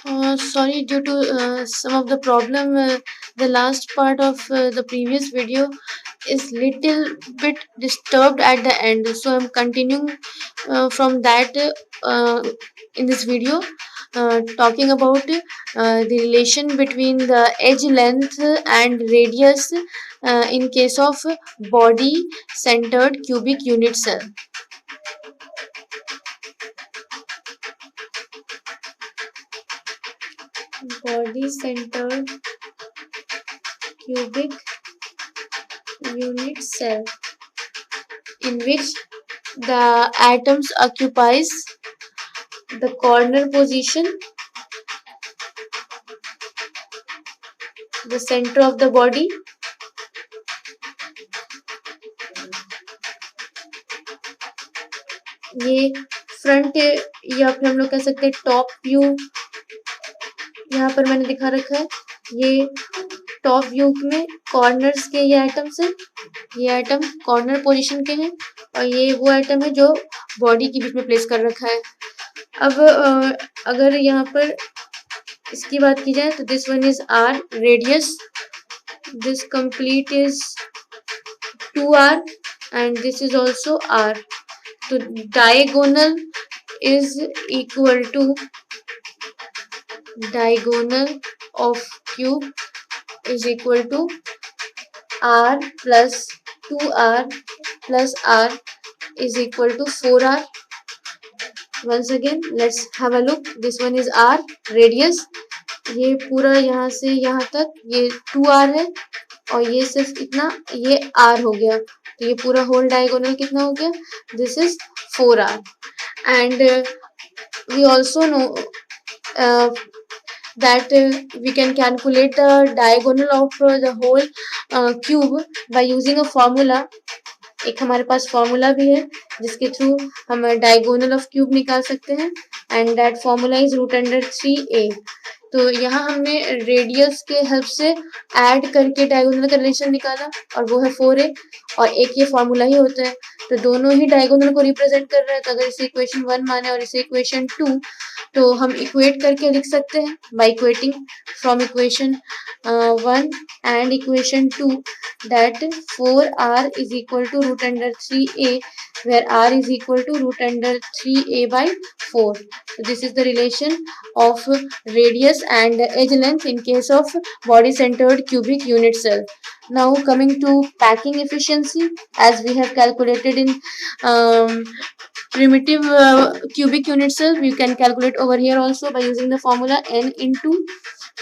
Sorry, due to some of the problem, the last part of the previous video is little bit disturbed at the end. So I'm continuing from that in this video, talking about the relation between the edge length and radius in case of body centered cubic unit cell. Body centered cubic unit cell, in which the atoms occupies the corner position, the center of the body, ये front या फिर हम लोग कह सकते हैं top view यहाँ पर मैंने दिखा रखा है। ये टॉप व्यू में कॉर्नर्स के ये एटम्स हैं, ये एटम कॉर्नर पोजीशन के हैं और ये वो एटम है जो बॉडी के बीच में प्लेस कर रखा है। अब अगर यहाँ पर इसकी बात की जाए तो this one is r radius, this complete is 2r and this is also r. तो diagonal is equal to diagonal of cube is equal to r plus 2r plus r is equal to 4r. Once again let's have a look. This one is r radius, ये पूरा यहाँ से यहाँ तक ये 2r है और ये सिर्फ कितना, ये r हो गया, तो ये पूरा होल डायगोनल कितना हो गया, this is 4r. And we also know that we can calculate the diagonal of the whole cube by using a formula. एक हमारे पास फॉर्मूला भी है जिसके थ्रू हम डायगोनल ऑफ क्यूब निकाल सकते हैं and that formula is √3a. तो यहाँ हमने रेडियस के हेल्प से ऐड करके डायगोनल का रिलेशन निकाला और वो है 4a और एक ये फॉर्मूला ही होता है, तो दोनों ही डायगोनल को रिप्रेजेंट कर रहे हैं। तो अगर इसे इक्वेशन 1 माने और इसे इक्वेशन 2, तो हम इक्वेट करके लिख सकते हैं by equating from equation 1 and equation 2 that 4r is equal to √3a, where r is equal to √3a by 4. So this is the relation of radius and edge length in case of body centered cubic unit cell. Now coming to packing efficiency, as we have calculated in primitive cubic unit cell, we can calculate over here also by using the formula n into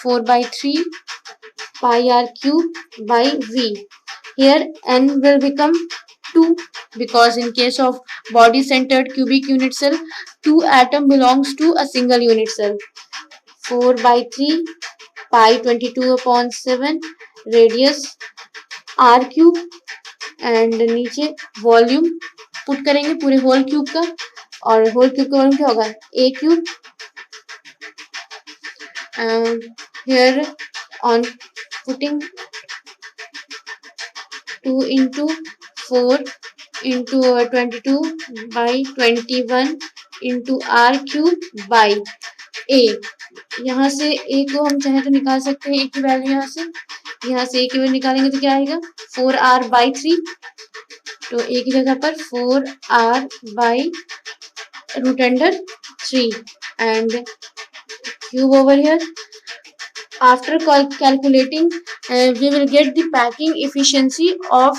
4 by 3 pi r cube by v. Here n will become 2 because in case of body centered cubic unit cell, 2 atom belongs to a single unit cell. 4 by 3 pi 22/7 radius r cube and नीचे volume put करेंगे पूरे whole cube का, और whole cube का volume क्या होगा, a cube. Here on putting 2 into 4 into 22 by 21 into r cube by a. यहाँ से a को हम चाहे तो निकाल सकते हैं, a की वैल्यू यहाँ से a की वैल्यू निकालेंगे तो क्या आएगा 4r by 3. तो a की जगह पर 4r by √3 and cube over here. After calculating, we will get the packing efficiency of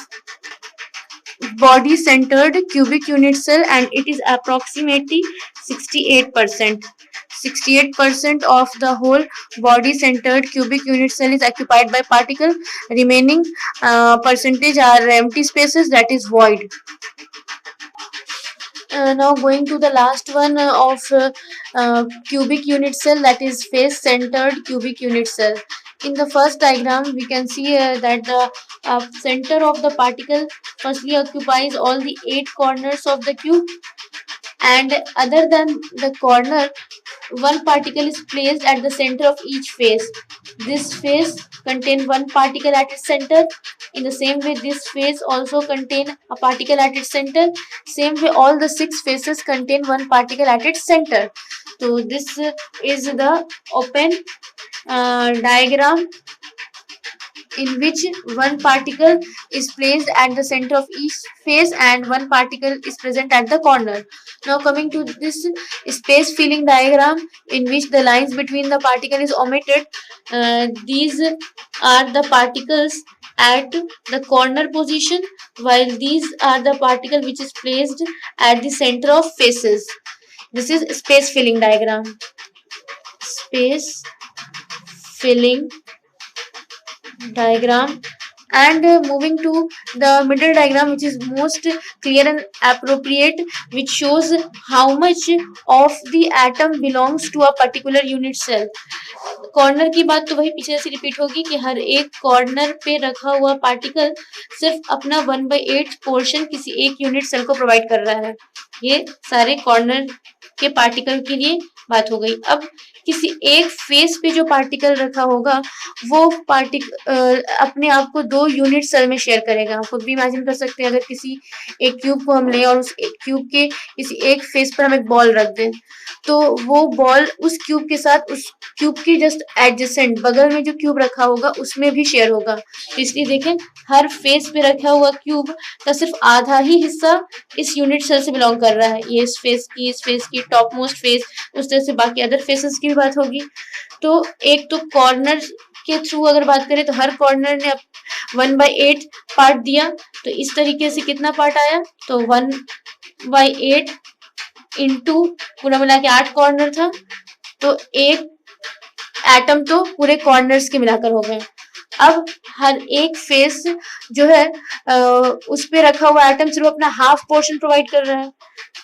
body centered cubic unit cell and it is approximately 68%. 68% of the whole body centered cubic unit cell is occupied by particle. Remaining percentage are empty spaces, that is void. Now going to the last one of cubic unit cell, that is face centered cubic unit cell. In the first diagram we can see that the center of the particle firstly occupies all the 8 corners of the cube, and other than the corner, one particle is placed at the center of each face. This face contains one particle at its center. In the same way, this face also contains a particle at its center. Same way, all the 6 faces contain one particle at its center. तो this is the open diagram in which one particle is placed at the center of each face and one particle is present at the corner. Now coming to this space filling diagram in which the lines between the particle is omitted. These are the particles at the corner position, while these are the particle which is placed at the center of faces. This is space filling diagram. Space filling diagram. And moving to the middle diagram, which is most clear and appropriate, which shows how much of the atom belongs to a particular unit cell. Corner की बात तो वही पीछे से repeat होगी कि हर एक corner पे रखा हुआ पार्टिकल सिर्फ अपना 1/8 पोर्शन किसी एक यूनिट सेल को प्रोवाइड कर रहा है। ये सारे कॉर्नर के पार्टिकल के लिए बात हो गई। अब किसी एक फेस पे जो पार्टिकल रखा होगा वो पार्टिकल अपने आप को 2 यूनिट सेल में शेयर करेगा। आप खुद भी इमेजिन कर सकते हैं, अगर किसी एक क्यूब को हम लें और उस एक क्यूब के किसी एक फेस पर हम एक बॉल रख दें तो वो बॉल उस क्यूब के साथ उस क्यूब की जस्ट एडजेसेंट बगल में जो क्यूब रखा होगा उसमें भी शेयर होगा। तो इसलिए देखें, हर फेस पे रखा हुआ क्यूब का सिर्फ आधा ही हिस्सा इस यूनिट सेल से बिलोंग कर रहा है। ये इस फेस की टॉप मोस्ट फेस, उस तरह से बाकी अदर फेसेस की भी बात होगी। तो एक तो कॉर्नर के थ्रू अगर बात करें तो हर कॉर्नर ने 1/8 पार्ट दिया, तो इस तरीके से कितना पार्ट आया, तो 1/8 इंटू पूरा मिला के 8 कॉर्नर था, तो एक एटम तो पूरे कॉर्नर्स के मिलाकर हो गए। अब हर एक फेस जो है उस पे रखा हुआ एटम सिर्फ अपना हाफ पोर्शन प्रोवाइड कर रहा है।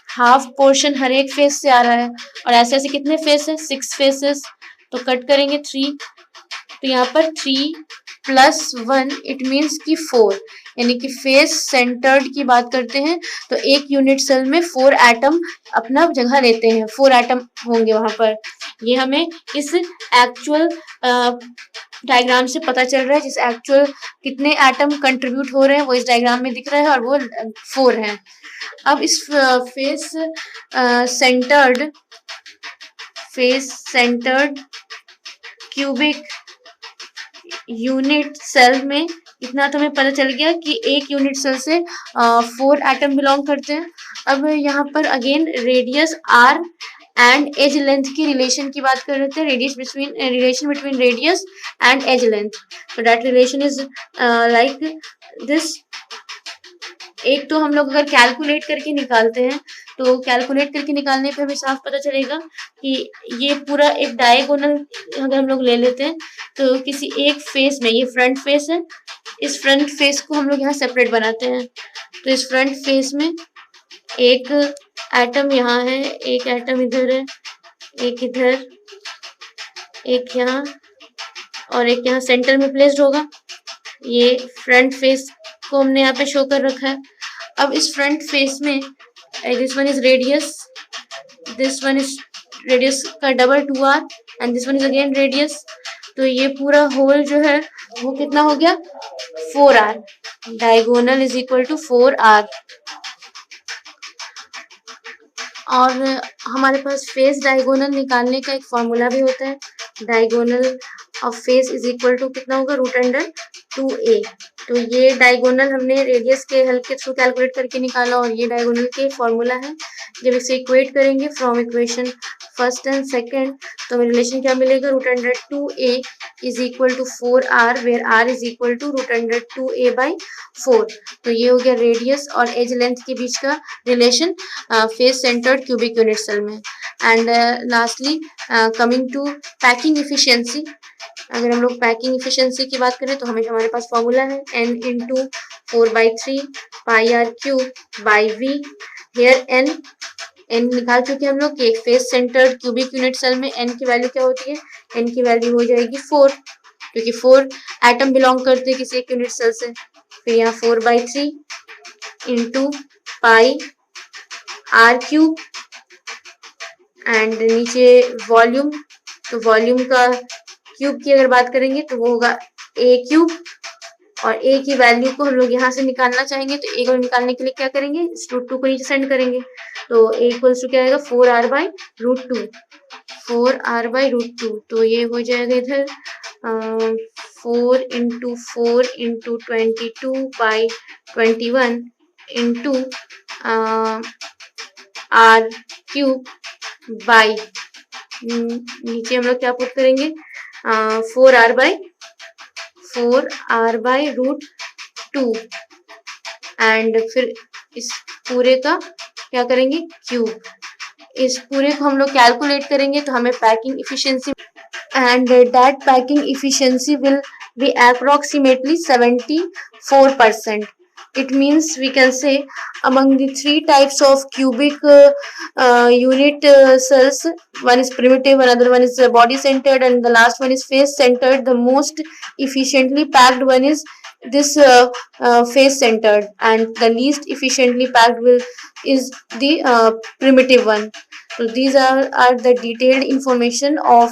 हाफ पोर्शन हर एक फेस से आ रहा है, और ऐसे ऐसे कितने फेस है, 6 फेसेस। तो कट करेंगे 3, तो यहाँ पर 3 + 1 इट मीन्स की 4, यानी कि फेस सेंटर्ड की बात करते हैं तो एक यूनिट सेल में 4 एटम अपना जगह लेते हैं, 4 एटम होंगे वहां पर। ये हमें इस एक्चुअल डायग्राम से पता चल रहा है, जिस एक्चुअल कितने एटम कंट्रीब्यूट हो रहे हैं वो इस डायग्राम में दिख रहा है, और वो 4 हैं। अब इस face centred cubic unit cell में इतना तो हमें पता चल गया कि एक यूनिट सेल से 4 एटम बिलोंग करते हैं। अब यहाँ पर again radius r and edge length की रिलेशन की बात कर रहे थे, relation between radius and edge length. तो that relation is like this. एक तो हम लोग अगर कैलकुलेट करके निकालते हैं तो कैलकुलेट करके निकालने पे हमें साफ पता चलेगा कि ये पूरा एक डायगोनल अगर हम लोग ले लेते हैं तो किसी एक फेस में, ये फ्रंट फेस है, इस फ्रंट फेस को हम लोग यहाँ सेपरेट बनाते हैं। तो इस फ्रंट फेस में एक एटम यहाँ है, एक एटम इधर है, एक इधर, एक यहाँ और एक यहाँ सेंटर में प्लेस्ड होगा। ये फ्रंट फेस को हमने यहाँ पे शो कर रखा है। अब इस फ्रंट फेस में this one is radius, this one is radius का double 2r and this one is again radius. तो ये पूरा होल जो है वो कितना हो गया, 4r। Diagonal is equal to 4r। और हमारे पास फेस डायगोनल निकालने का एक फॉर्मूला भी होता है। Diagonal of face is equal to कितना होगा, √2a। तो ये डायगोनल हमने रेडियस के हेल्प के थ्रू कैलकुलेट करके निकाला, और ये डायगोनल के फॉर्मूला है। जब इसे इक्वेट करेंगे from equation first and second तो हमें रिलेशन क्या मिलेगा, √2a is equal to 4r, where r is equal to √2a/4। तो ये हो गया रेडियस और एज लेंथ के बीच का relation face centred cubic unit cell में। And lastly coming to packing efficiency, अगर हम लोग पैकिंग इफिशियंसी की बात करें तो हमारे पास फॉर्मूला है n × 4/3 πr³ हेयर n निकाल चुके हम लोग कि एक face centred cubic unit cell में n की वैल्यू क्या होती है, n की वैल्यू हो जाएगी 4, क्योंकि 4 एटम बिलोंग करते हैं किसी एक यूनिट सेल से। फिर यहाँ 4/3 × πr³ एंड नीचे वॉल्यूम, तो वॉल्यूम का क्यूब की अगर बात करेंगे तो वो होगा a³, और a की वैल्यू को हम लोग यहाँ से निकालना चाहेंगे तो a को निकालने के लिए क्या करेंगे, इस √2 को नीचे सेंड करेंगे। तो a इक्वल्स टू क्या आएगा, 4r/√2। 4r/√2, तो ये हो जाएगा इधर 4 × 4 × 22/21 इंटू r³ बाई, नीचे हम लोग क्या पुट करेंगे 4r/√2 एंड फिर इस पूरे का क्या करेंगे क्यूब। इस पूरे को हम लोग कैलकुलेट करेंगे तो हमें packing efficiency and that packing efficiency will be approximately 74%. It means we can say among the three types of cubic unit cells, one is primitive, another one is body centered, and the last one is face centered. The most efficiently packed one is this face centered, and the least efficiently packed is the primitive one. So these are the detailed information of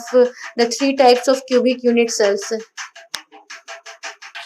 the three types of cubic unit cells.